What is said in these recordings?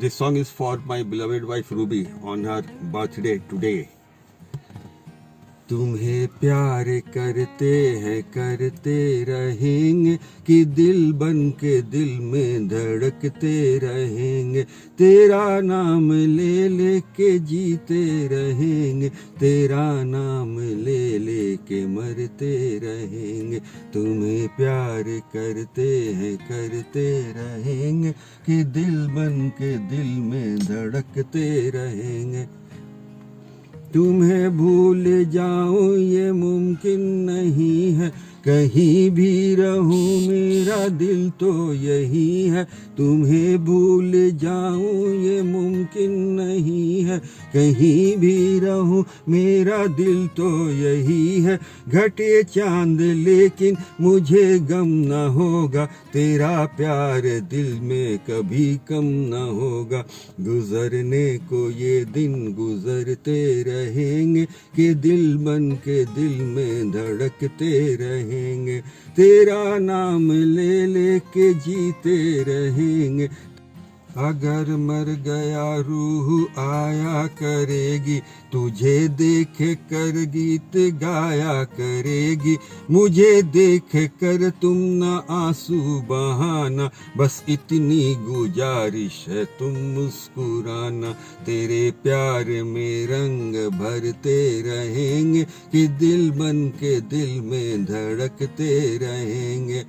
This song is for my beloved wife Ruby on her birthday today. तुम्हें प्यार करते हैं करते रहेंगे कि दिल बन के दिल में धड़कते रहेंगे, तेरा नाम ले ले के जीते रहेंगे, तेरा नाम ले ले के मरते रहेंगे। तुम्हें प्यार करते हैं करते रहेंगे कि दिल बन के दिल में धड़कते रहेंगे। तुम्हें भूल जाऊं ये मुमकिन नहीं है, कहीं भी रहूं मेरा दिल तो यही है। तुम्हें भूल जाऊं ये मुमकिन नहीं है, कहीं भी रहूं मेरा दिल तो यही है। घटे चांद लेकिन मुझे गम न होगा, तेरा प्यार दिल में कभी कम न होगा। गुजरने को ये दिन गुजरते रहेंगे कि दिल बन के दिल में धड़कते रहेंगे, तेरा नाम ले ले के जीते रहेंगे। अगर मर गया रूह आया करेगी, तुझे देख कर गीत गाया करेगी। मुझे देख कर तुम न आंसू बहाना, बस इतनी गुजारिश है तुम मुस्कुराना। तेरे प्यार में रंग भरते रहेंगे कि दिल बन के दिल में धड़कते रहेंगे।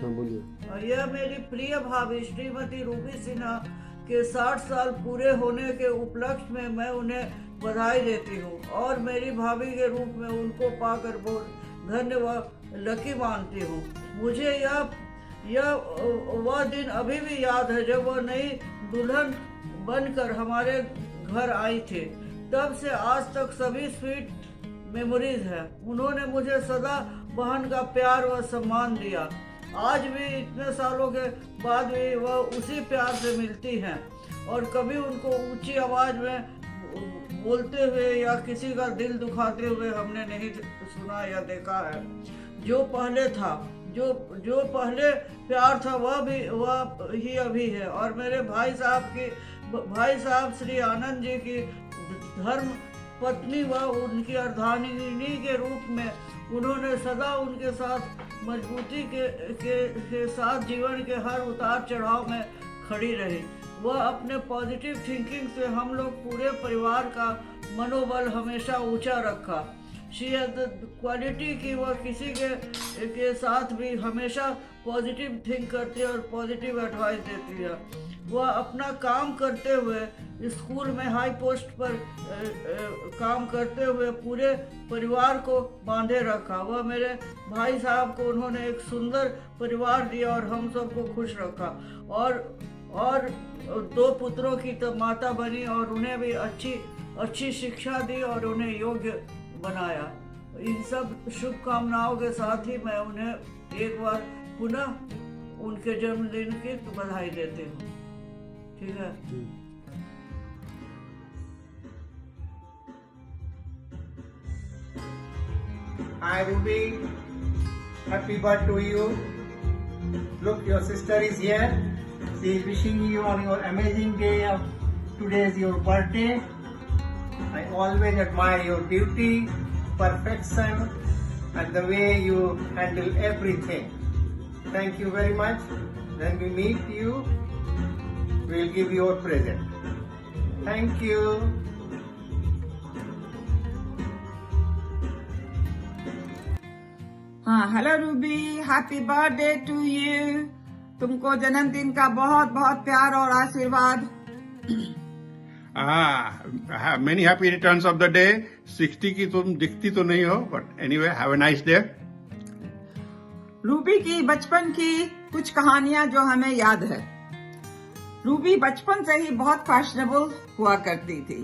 बोलिए। यह मेरी प्रिय भाभी श्रीमती रूबी सिन्हा के 60 साल पूरे होने के उपलक्ष्य में मैं उन्हें बधाई देती हूँ और मेरी भाभी के रूप में उनको पाकर बहुत धन्य व लकी मानती हूँ। मुझे यह वह दिन अभी भी याद है जब वह नई दुल्हन बनकर हमारे घर आई थी। तब से आज तक सभी स्वीट मेमोरीज है। उन्होंने मुझे सदा बहन का प्यार व सम्मान दिया। आज भी इतने सालों के बाद भी वह उसी प्यार से मिलती हैं और कभी उनको ऊंची आवाज में बोलते हुए या किसी का दिल दुखाते हुए हमने नहीं सुना या देखा है। जो पहले था, जो पहले प्यार था वह ही अभी है। और मेरे भाई साहब श्री आनंद जी की धर्म पत्नी व उनकी अर्धांगिनी के रूप में उन्होंने सदा उनके साथ मजबूती के साथ जीवन के हर उतार चढ़ाव में खड़ी रही। वह अपने पॉजिटिव थिंकिंग से हम लोग पूरे परिवार का मनोबल हमेशा ऊंचा रखा। शी हैज द क्वालिटी कि वह किसी के साथ भी हमेशा पॉजिटिव थिंक करती है और पॉजिटिव एडवाइस देती है। वह अपना काम करते हुए स्कूल में हाई पोस्ट पर काम करते हुए पूरे परिवार को बांधे रखा। वह मेरे भाई साहब को उन्होंने एक सुंदर परिवार दिया और हम सबको खुश रखा और 2 पुत्रों की तो माता बनी और उन्हें भी अच्छी शिक्षा दी और उन्हें योग्य बनाया। इन सब शुभकामनाओं के साथ ही मैं उन्हें एक बार पुनः उनके जन्मदिन की बधाई देती हूँ। ठीक है। Hi Ruby, happy birthday to you. Look, your sister is here. She is wishing you on your amazing day of today is your birthday. I always admire your beauty, perfection, and the way you handle everything. Thank you very much. When we meet you, we will give you your present. Thank you. हाँ, hello Ruby, happy birthday to you. तुमको जन्मदिन का बहुत बहुत प्यार और आशीर्वाद। Many happy returns of the day. 60 की तुम दिखती तो नहीं हो, but anyway have a nice day. Ruby की बचपन की कुछ कहानियां जो हमें याद है। रूबी बचपन से ही बहुत फैशनेबल हुआ करती थी।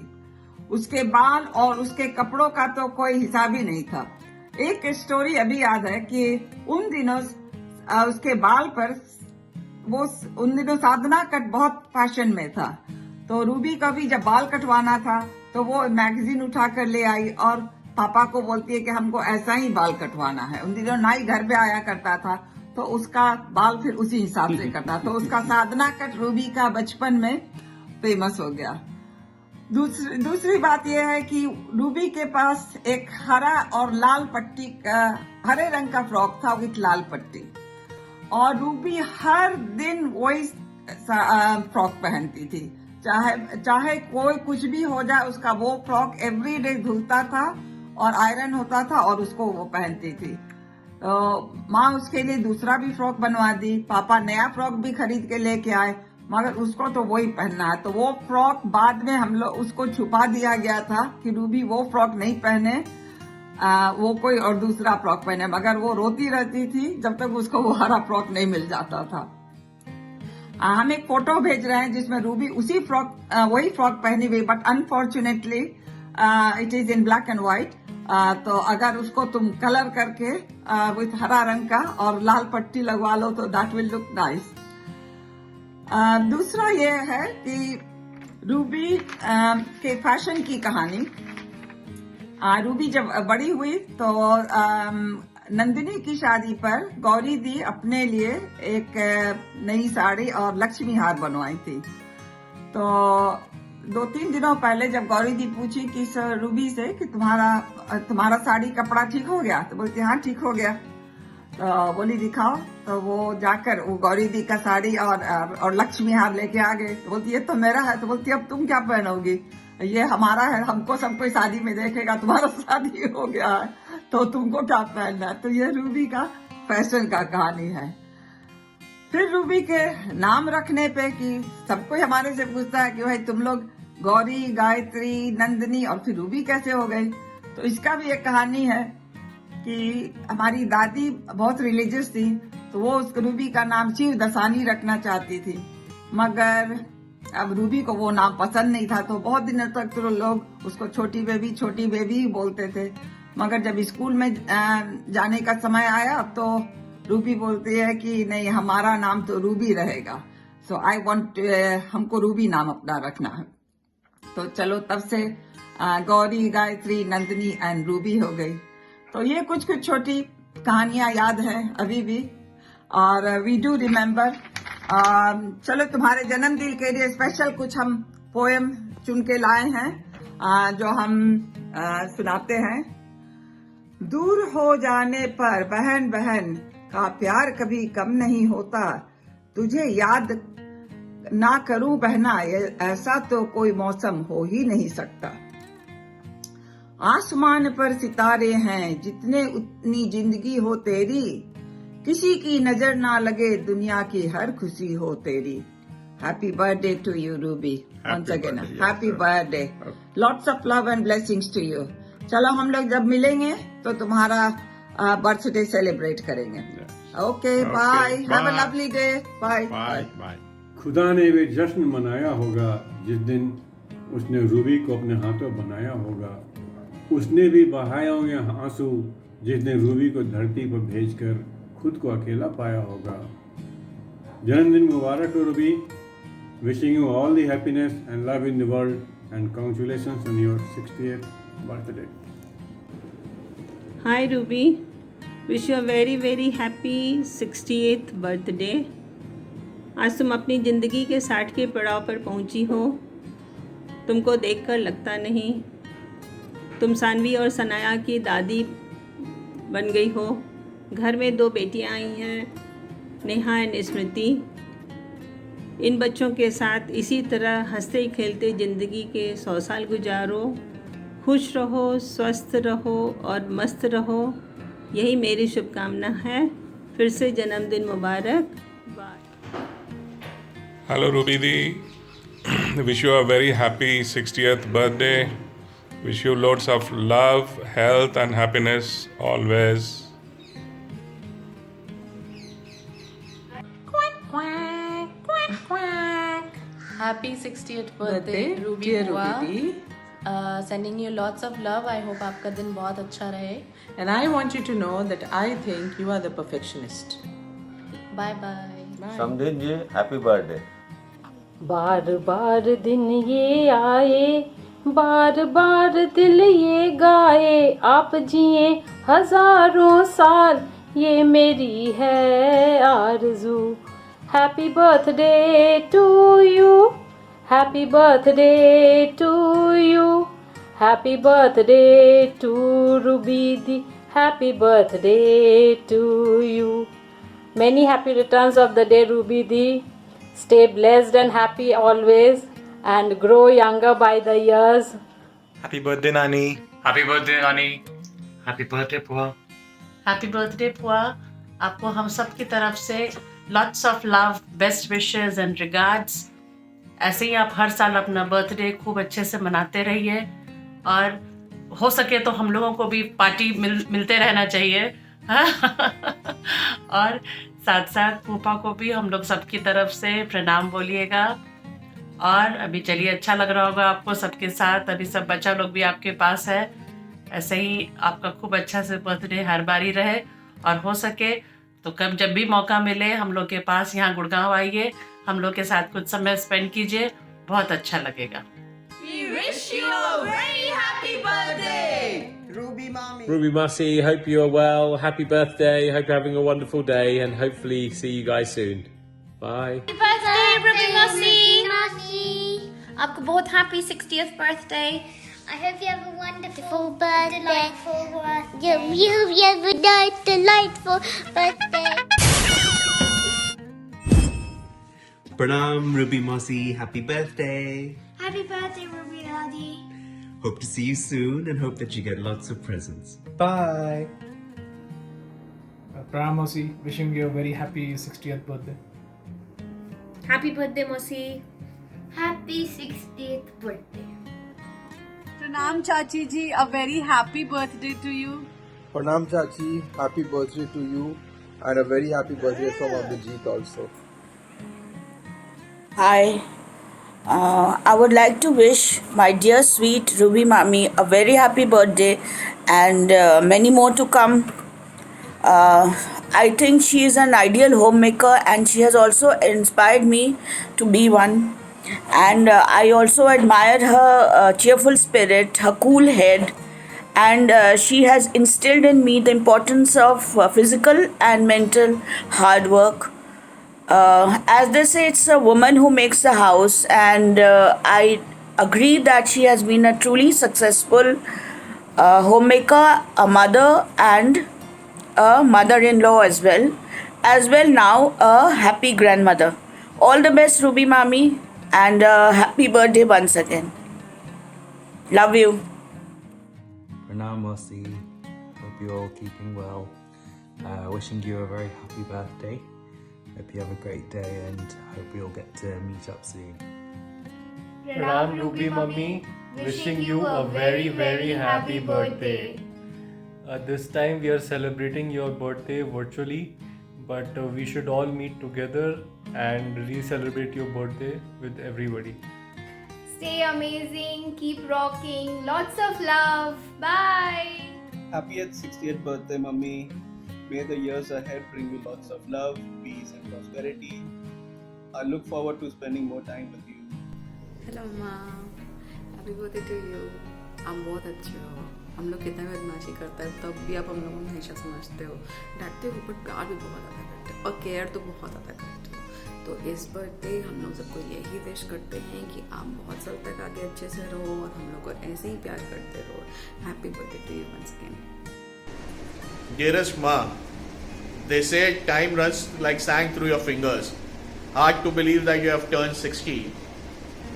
उसके बाल और उसके कपड़ों का तो कोई हिसाब ही नहीं था। एक स्टोरी अभी याद है कि उन दिनों उसके बाल पर उन दिनों साधना कट बहुत फैशन में था। तो रूबी का भी जब बाल कटवाना था तो वो मैगजीन उठा कर ले आई और पापा को बोलती है कि हमको ऐसा ही बाल कटवाना है। उन दिनों नाई घर पे आया करता था तो उसका बाल फिर उसी हिसाब से कटा, तो उसका साधना कट रूबी का बचपन में फेमस हो गया। दूसरी बात यह है कि रूबी के पास एक हरा और लाल पट्टी का, हरे रंग का फ्रॉक था विथ लाल पट्टी, और रूबी हर दिन वही फ्रॉक पहनती थी। चाहे कोई कुछ भी हो जाए, उसका वो फ्रॉक एवरी डे धुलता था और आयरन होता था और उसको वो पहनती थी। तो माँ उसके लिए दूसरा भी फ्रॉक बनवा दी, पापा नया फ्रॉक भी खरीद के लेके आए, मगर उसको तो वही पहनना है। तो वो फ्रॉक बाद में हम लोग उसको छुपा दिया गया था कि रूबी वो फ्रॉक नहीं पहने, वो कोई और दूसरा फ्रॉक पहने, मगर वो रोती रहती थी जब तक उसको वो हरा फ्रॉक नहीं मिल जाता था। हम एक फोटो भेज रहे हैं जिसमें रूबी वही फ्रॉक पहनी हुई, but unfortunately it is in black and white. तो अगर उसको तुम कलर करके विथ हरा रंग का और लाल पट्टी लगवा लो तो दैट विल लुक नाइस। दूसरा ये है कि रूबी के फैशन की कहानी। रूबी जब बड़ी हुई तो नंदिनी की शादी पर गौरी दी अपने लिए एक नई साड़ी और लक्ष्मी हार बनवाई थी। तो 2-3 दिनों पहले जब गौरी दी पूछी कि सर रूबी से कि तुम्हारा साड़ी कपड़ा ठीक हो गया, तो बोलती हाँ ठीक हो गया। तो बोली दिखाओ, तो वो जाकर वो गौरी दी का साड़ी और लक्ष्मी हार लेके आ गए। तो बोलती ये तो मेरा है। तो बोलती अब तुम क्या पहनोगी, ये हमारा है, हमको सब कोई शादी में देखेगा, तुम्हारा शादी हो गया है तो तुमको क्या पहनना है। तो ये रूबी का फैशन का कहानी है। फिर रूबी के नाम रखने पे कि सब कोई हमारे से पूछता है कि भाई तुम लोग गौरी, गायत्री, नंदिनी और फिर रूबी कैसे हो गई। तो इसका भी एक कहानी है कि हमारी दादी बहुत रिलीजियस थी, तो वो उस रूबी का नाम शिव दसानी रखना चाहती थी, मगर अब रूबी को वो नाम पसंद नहीं था। तो बहुत दिनों तक तो लोग उसको छोटी बेबी ही बोलते थे, मगर जब स्कूल में जाने का समय आया तो रूबी बोलती है कि नहीं, हमारा नाम तो रूबी रहेगा। सो आई वांट, हमको रूबी नाम अपना रखना है। तो चलो तब से गौरी, गायत्री, नंदिनी एंड रूबी हो गई। तो ये कुछ छोटी कहानियां याद है अभी भी, और वी डू रिमेम्बर। चलो तुम्हारे जन्मदिन के लिए स्पेशल कुछ हम पोएम चुन के लाए हैं जो हम सुनाते हैं। दूर हो जाने पर बहन बहन का प्यार कभी कम नहीं होता, तुझे याद ना करूं बहना ऐसा तो कोई मौसम हो ही नहीं सकता। आसमान पर सितारे हैं जितने उतनी जिंदगी हो तेरी, किसी की नजर ना लगे दुनिया की हर खुशी हो तेरी। Happy birthday to you Ruby, once again happy birthday, lots of love and blessings to you. चलो हम लोग जब मिलेंगे तो तुम्हारा बर्थडे सेलिब्रेट करेंगे। Okay bye, have a lovely day, bye bye. खुदा ने भी जश्न मनाया होगा जिस दिन उसने रूबी को अपने हाथों बनाया होगा, उसने भी बहाए होंगे आंसू जिस दिन रूबी को धरती पर भेजकर खुद को अकेला पाया होगा। जन्मदिन मुबारक हो Ruby, wishing you all the happiness and love in the world and congratulations on your 60th birthday. Hi Ruby, wish you a very very happy 68th birthday. आज तुम अपनी ज़िंदगी के 60 के पड़ाव पर पहुंची हो। तुमको देखकर लगता नहीं तुम सानवी और सनाया की दादी बन गई हो। घर में 2 बेटियां आई हैं, नेहा एंड स्मृति। इन बच्चों के साथ इसी तरह हंसते खेलते ज़िंदगी के 100 साल गुजारो। खुश रहो, स्वस्थ रहो और मस्त रहो, यही मेरी शुभकामना है। फिर से जन्मदिन मुबारक। Bye. Hello Ruby Di, wish you a very happy 60th birthday. Wish you loads of love, health and happiness always. Happy 60th birthday Ruby बुआ। Sending you lots of love. I hope आपका दिन बहुत अच्छा रहे। And I want you to know that I think you are the perfectionist. Bye bye. समधिन जी happy birthday. बार बार दिन ये आए, बार बार दिल ये गाए, आप जिए हजारों साल, ये मेरी है आरज़ू। Happy birthday to you, happy birthday to you, happy birthday to Ruby di, happy birthday to you. Many happy returns of the day, Ruby Di. Stay blessed and happy always and grow younger by the years. Happy birthday, Nani. Happy birthday, Nani. Happy birthday, Pua. Happy birthday पुआ। आपको हम सब की तरफ से lots of love, best wishes and regards. ऐसे ही आप हर साल अपना बर्थडे खूब अच्छे से मनाते रहिए और हो सके तो हम लोगों को भी पार्टी मिलते रहना चाहिए। और साथ साथ फूफा को भी हम लोग सबकी तरफ से प्रणाम बोलिएगा। और अभी चलिए, अच्छा लग रहा होगा आपको सबके साथ, अभी सब बच्चा लोग भी आपके पास है। ऐसे ही आपका खूब अच्छा से बर्थडे हर बारी रहे और हो सके तो कब जब भी मौका मिले हम लोग के पास यहाँ गुड़गांव आइए, हम लोग के साथ कुछ समय स्पेंड कीजिए, बहुत अच्छा लगेगा। We wish you a very happy birthday, Ruby Mommy. Ruby Mussy, hope you're well. Happy birthday. Hope you're having a wonderful day and hopefully see you guys soon. Bye. Happy birthday, Ruby Mussy. आपको बहुत happy 60th birthday. I hope you have a wonderful birthday. Delightful birthday. You have a nice, delightful birthday. Pranam, Ruby Mossy, happy birthday. Happy birthday, Ruby Daddy. Hope to see you soon and hope that you get lots of presents. Bye. Pranam Mossy, wishing you a very happy 60th birthday. Happy birthday, Mossy. Happy 60th birthday. Pranam Chachi ji, a very happy birthday to you. Pranam Chachi, happy birthday to you and a very happy birthday from Abhijit also. Hi, I would like to wish my dear sweet Ruby Mommy a very happy birthday and many more to come. I think she is an ideal homemaker and she has also inspired me to be one. And I also admire her cheerful spirit, her cool head, and she has instilled in me the importance of physical and mental hard work. As they say, it's a woman who makes the house, and I agree that she has been a truly successful homemaker, a mother, and a mother-in-law as well. As well now, a happy grandmother. All the best, Ruby Mommy, and happy birthday once again. Love you. Pranam Mossy, hope you're all keeping well. Wishing you a very happy birthday. Hope you have a great day and hope we all get to meet up soon. Pranam Ruby Mummy, wishing you a very very happy birthday. This time we are celebrating your birthday virtually, but we should all meet together and re-celebrate your birthday with everybody. Stay amazing, keep rocking, lots of love. Bye. Happy 60th birthday, Mummy. May the years ahead bring you lots of love, peace and prosperity. I look forward to spending more time with you. Hello माँ, happy birthday to you. आप बहुत अच्छे हो। हम लोग कितना भी बदमाशी करते हैं तब भी आप हम लोगों को हमेशा समझते हो, डांटते हो बट प्यार भी बहुत ज़्यादा करते हो और केयर तो बहुत ज़्यादा करते हो। तो इस बर्थडे हम लोग सबको यही विश करते हैं कि आप बहुत साल तक आगे अच्छे से रहो और हम लोग को ऐसे ही प्यार करते रहो। Happy birthday to you once again. Dearest Ma, they say time runs like sand through your fingers. Hard to believe that you have turned 60.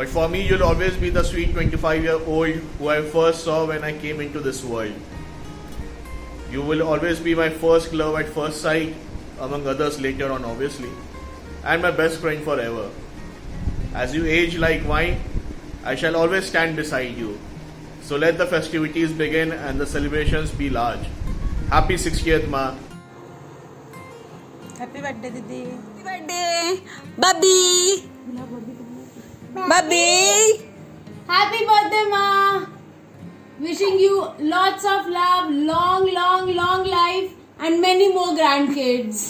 But for me, you'll always be the sweet 25-year-old who I first saw when I came into this world. You will always be my first love at first sight, among others later on obviously, and my best friend forever. As you age like wine, I shall always stand beside you. So let the festivities begin and the celebrations be large. Happy 60th, Ma. Happy birthday, Didi. Happy birthday, Bubby. Bubby. Happy birthday, Ma. Wishing you lots of love, long life, and many more grandkids.